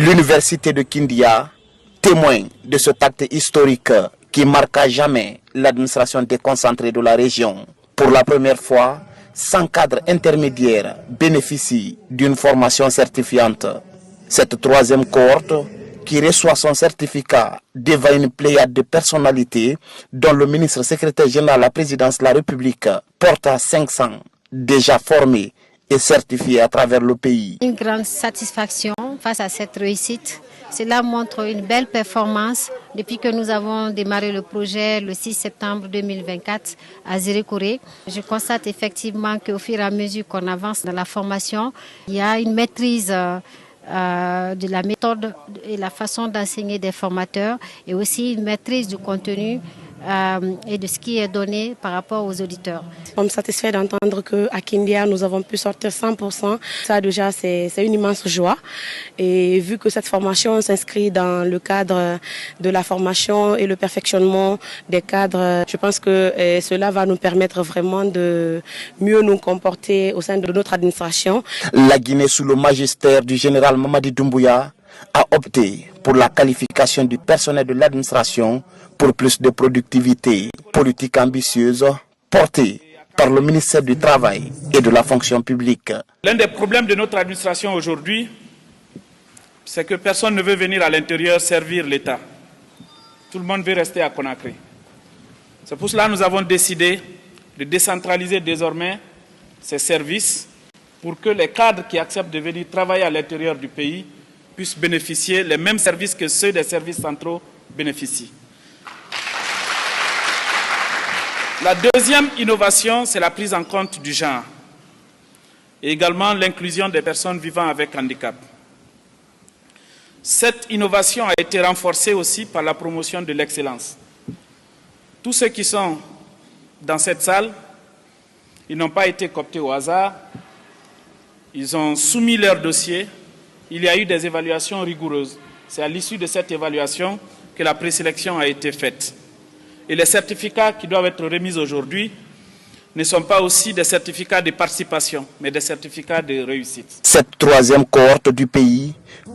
L'université de Kindia témoigne de cet acte historique qui marque à jamais l'administration déconcentrée de la région. Pour la première fois, 100 cadres intermédiaires bénéficient d'une formation certifiante. Cette troisième cohorte qui reçoit son certificat devant une pléiade de personnalités dont le ministre secrétaire général à la présidence de la République porte à 500 déjà formés et certifiés à travers le pays. Une grande satisfaction face à cette réussite. Cela montre une belle performance depuis que nous avons démarré le projet le 6 septembre 2024 à Zérékoré. Je constate effectivement qu'au fur et à mesure qu'on avance dans la formation, il y a une maîtrise de la méthode et la façon d'enseigner des formateurs et aussi une maîtrise du contenu et de ce qui est donné par rapport aux auditeurs. Nous sommes satisfaits d'entendre qu'à Kindia, nous avons pu sortir 100%. Ça déjà, c'est une immense joie. Et vu que cette formation s'inscrit dans le cadre de la formation et le perfectionnement des cadres, je pense que cela va nous permettre vraiment de mieux nous comporter au sein de notre administration. La Guinée, sous le magistère du général Mamadi Doumbouya, a opté pour la qualification du personnel de l'administration pour plus de productivité, politique ambitieuse portée par le ministère du Travail et de la fonction publique. L'un des problèmes de notre administration aujourd'hui, c'est que personne ne veut venir à l'intérieur servir l'État. Tout le monde veut rester à Conakry. C'est pour cela que nous avons décidé de décentraliser désormais ces services pour que les cadres qui acceptent de venir travailler à l'intérieur du pays puissent bénéficier les mêmes services que ceux des services centraux bénéficient. La deuxième innovation, c'est la prise en compte du genre et également l'inclusion des personnes vivant avec handicap. Cette innovation a été renforcée aussi par la promotion de l'excellence. Tous ceux qui sont dans cette salle, ils n'ont pas été cooptés au hasard, ils ont soumis leur dossier, il y a eu des évaluations rigoureuses. C'est à l'issue de cette évaluation que la présélection a été faite. Et les certificats qui doivent être remis aujourd'hui ne sont pas aussi des certificats de participation, mais des certificats de réussite. Cette troisième cohorte du pays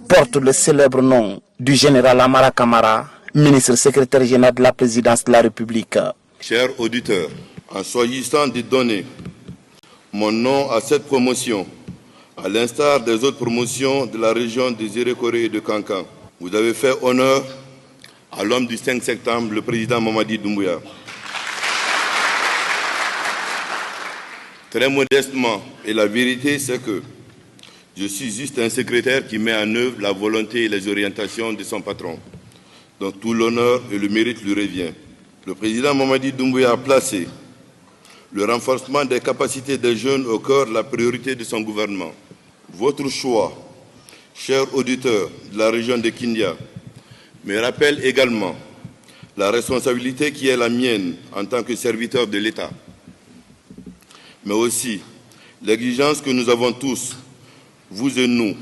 porte le célèbre nom du général Amara Kamara, ministre secrétaire général de la présidence de la République. Chers auditeurs, en choisissant de donner mon nom à cette promotion, à l'instar des autres promotions de la région de Zérékoré et de Kankan, vous avez fait honneur à l'homme du 5 septembre, le président Mamadi Doumbouya. Très modestement, et la vérité c'est que je suis juste un secrétaire qui met en œuvre la volonté et les orientations de son patron. Donc tout l'honneur et le mérite lui revient. Le président Mamadi Doumbouya a placé le renforcement des capacités des jeunes au cœur de la priorité de son gouvernement. Votre choix, chers auditeurs de la région de Kindia, me rappelle également la responsabilité qui est la mienne en tant que serviteur de l'État, mais aussi l'exigence que nous avons tous, vous et nous,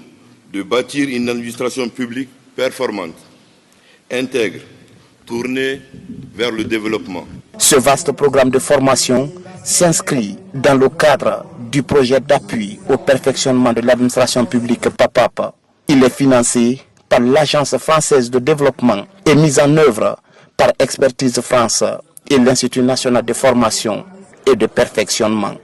de bâtir une administration publique performante, intègre, tournée vers le développement. Ce vaste programme de formation s'inscrit dans le cadre du projet d'appui au perfectionnement de l'administration publique PAPAP. Il est financé par l'Agence française de développement et mis en œuvre par Expertise France et l'Institut national de formation et de perfectionnement.